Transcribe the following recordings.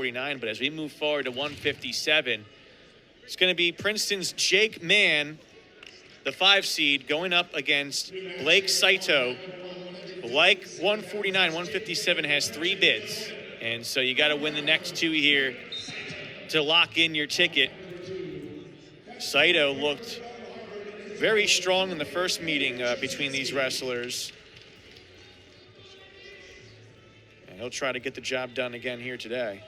149. But as we move forward to 157, it's going to be Princeton's Jake Mann, the 5 seed, going up against Blake Saito. Like 149, 157 has 3 bids. And so you got to win the next 2 here to lock in your ticket. Saito looked very strong in the first meeting between these wrestlers. And he'll try to get the job done again here today.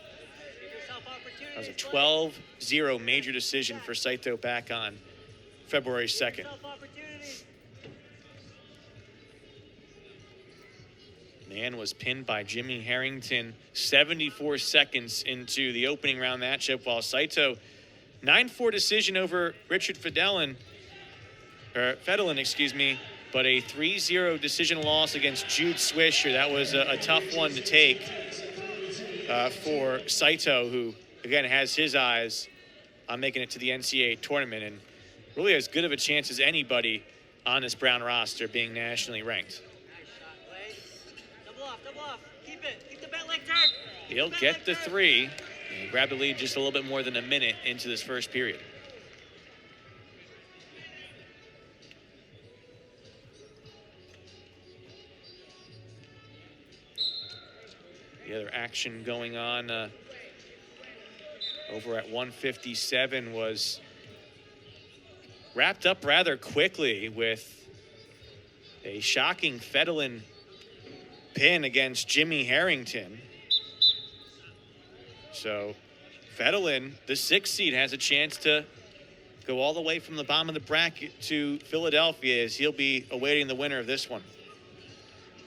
That was a 12-0 major decision for Saito back on February 2nd. Mann was pinned by Jimmy Harrington 74 seconds into the opening round matchup, while Saito 9-4 decision over Richard Fedelen, but a 3-0 decision loss against Jude Swisher. That was a tough one to take for Saito, who again has his eyes on making it to the NCAA tournament and really as good of a chance as anybody on this Brown roster being nationally ranked. Keep the bet leg turn. He'll get the 3 and grab the lead just a little bit more than a minute into this first period. The other action going on over at 157 was wrapped up rather quickly with a shocking Fedelen pin against Jimmy Harrington. So Fedelen, the 6th seed, has a chance to go all the way from the bottom of the bracket to Philadelphia, as he'll be awaiting the winner of this one.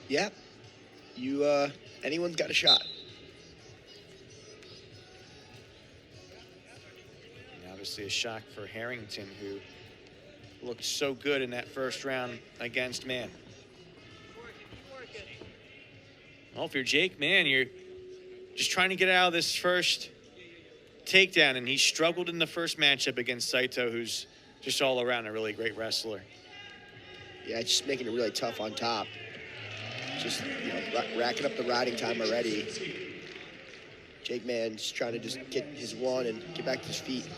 Yeah, anyone's got a shot. And obviously a shock for Harrington, who looked so good in that first round against Mann. Well, if you're Jake Mann, you're just trying to get out of this first takedown, and he struggled in the first matchup against Saito, who's just all around a really great wrestler. Yeah, just making it really tough on top. Just, racking up the riding time already. Jake Mann's trying to just get his one and get back to his feet.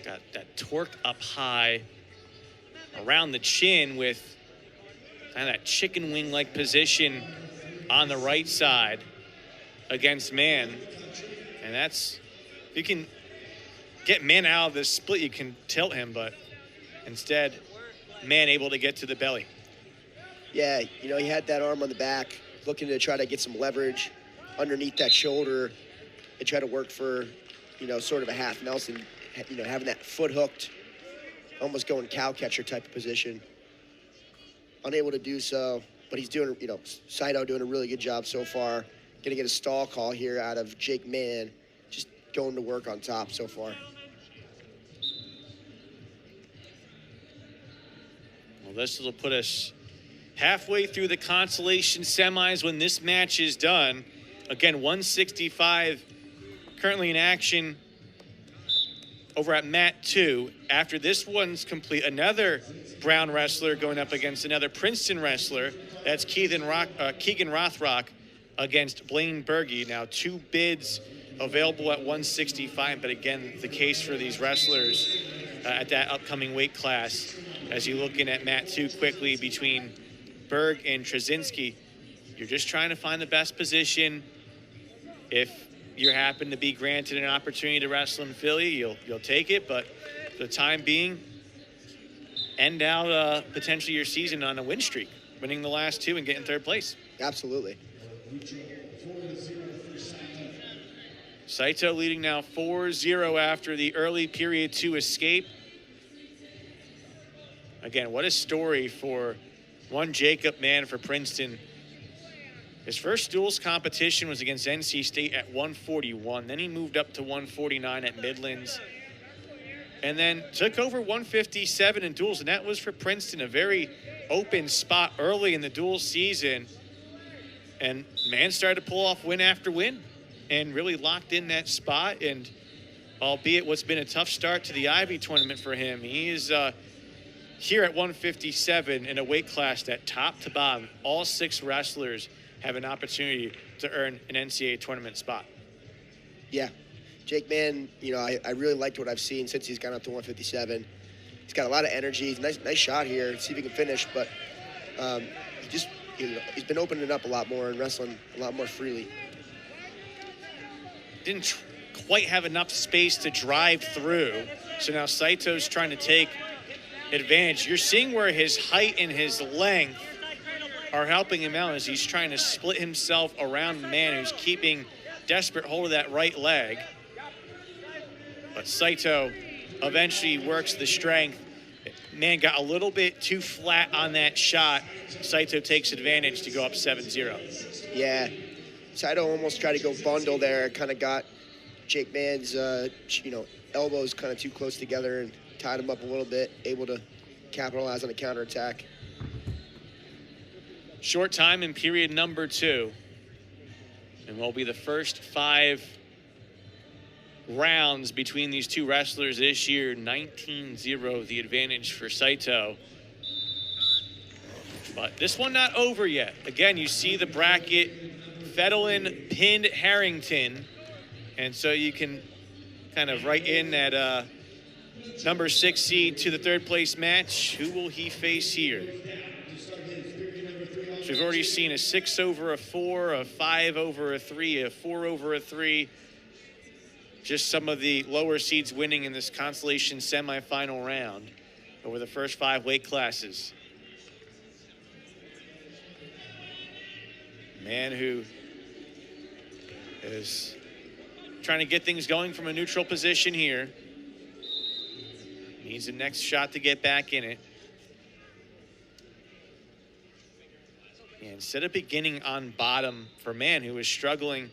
Got that torque up high around the chin with kind of that chicken wing-like position on the right side against Mann. And that's, if you can get Mann out of this split, you can tilt him, but instead, Mann able to get to the belly. Yeah, he had that arm on the back, looking to try to get some leverage underneath that shoulder and try to work for, sort of a half Nelson, having that foot hooked, almost going cow catcher type of position. Unable to do so, but he's doing, Saito doing a really good job so far. Going to get a stall call here out of Jake Mann, just going to work on top so far. Well, this will put us halfway through the consolation semis when this match is done. Again, 165 currently in action over at mat 2. After this one's complete, another Brown wrestler going up against another Princeton wrestler. That's Keegan Rothrock against Blaine Berge. Now 2 bids available at 165, but again, the case for these wrestlers at that upcoming weight class. As you're looking at mat 2 quickly between Berg and Trzynski, you're just trying to find the best position. If you happen to be granted an opportunity to wrestle in Philly, you'll take it. But for the time being, end out potentially your season on a win streak, winning the last 2 and getting 3rd place. Absolutely. Saito leading now 4-0 after the early period 2 escape. Again, what a story for one Jacob Mann for Princeton. His first duels competition was against NC State at 141. Then he moved up to 149 at Midlands. And then took over 157 in duels, and that was for Princeton, a very open spot early in the dual season. And Mann started to pull off win after win and really locked in that spot. And albeit what's been a tough start to the Ivy tournament for him, he here at 157 in a weight class that top to bottom, all 6 wrestlers have an opportunity to earn an NCAA tournament spot. Yeah. Jake Mann, I really liked what I've seen since he's gone up to 157. He's got a lot of energy. Nice shot here. See if he can finish, but he's been opening up a lot more and wrestling a lot more freely. Didn't quite have enough space to drive through, so now Saito's trying to take advantage. You're seeing where his height and his length are helping him out as he's trying to split himself around Mann, who's keeping desperate hold of that right leg. But Saito eventually works the strength. Mann got a little bit too flat on that shot. Saito takes advantage to go up 7-0. Yeah. Saito almost tried to go bundle there. Kind of got Jake Mann's, elbows kind of too close together and tied him up a little bit, able to capitalize on a counterattack. Short time in period number 2. And will be the first 5 rounds between these 2 wrestlers this year. 19-0 the advantage for Saito. But this one not over yet. Again, you see the bracket. Fedolin pinned Harrington. And so you can kind of write in that number 6 seed to the 3rd place match. Who will he face here? So we've already seen a 6 over a 4, a 5 over a 3, a 4 over a 3. Just some of the lower seeds winning in this consolation semifinal round over the first 5 weight classes. Man who is trying to get things going from a neutral position here. Needs the next shot to get back in it. And instead of beginning on bottom for Mann, who is struggling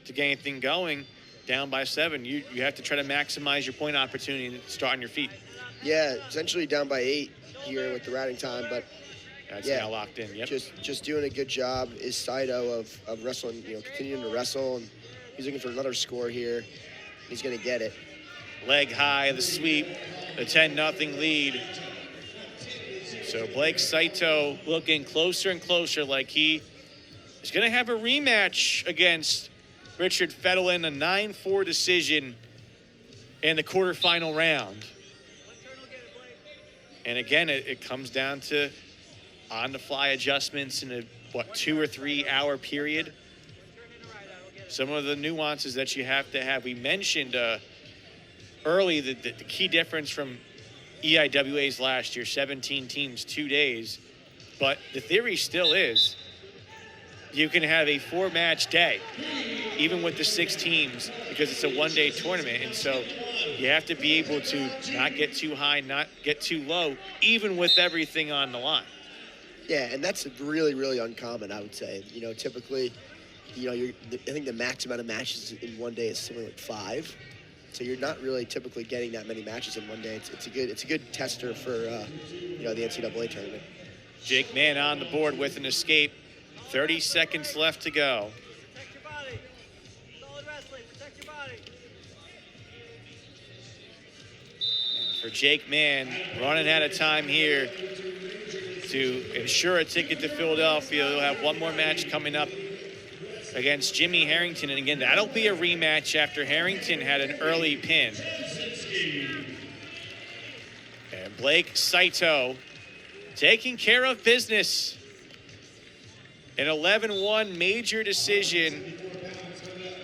to get anything going, down by 7, you have to try to maximize your point opportunity and start on your feet. Yeah, essentially down by 8 here with the routing time, but that's now locked in. Yep. Just doing a good job is Saito of wrestling, continuing to wrestle, and he's looking for another score here. He's going to get it. Leg high, the sweep, the 10-0 lead. So Blake Saito looking closer and closer, like he is going to have a rematch against Richard Fedolin, a 9-4 decision in the quarterfinal round. And again, it comes down to on-the-fly adjustments in a, 2 or 3 hour period. Some of the nuances that you have to have. We mentioned early the key difference from EIWA's last year, 17 teams, 2 days. But the theory still is you can have a 4-match day, even with the 6 teams, because it's a 1-day tournament. And so you have to be able to not get too high, not get too low, even with everything on the line. Yeah, and that's really, really uncommon, I would say. Typically, I think the max amount of matches in 1 day is something like 5. So you're not really typically getting that many matches in 1 day. It's a good tester for the NCAA tournament. Jake Mann on the board with an escape. 30 seconds left to go. Protect your body. Solid wrestling. Protect your body. And for Jake Mann, running out of time here to ensure a ticket to Philadelphia. He'll have one more match coming up against Jimmy Harrington. And again, that'll be a rematch after Harrington had an early pin. And Blake Saito taking care of business. An 11-1 major decision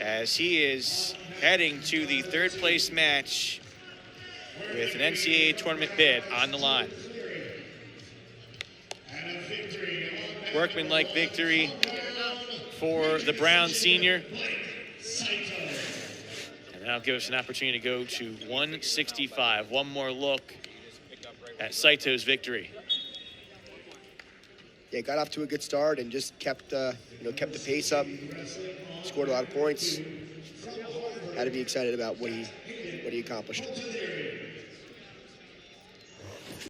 as he is heading to the 3rd place match with an NCAA tournament bid on the line. Workmanlike victory for the Brown senior. And that'll give us an opportunity to go to 165. One more look at Saito's victory. Yeah, got off to a good start and just kept the pace up. Scored a lot of points. Had to be excited about what he accomplished.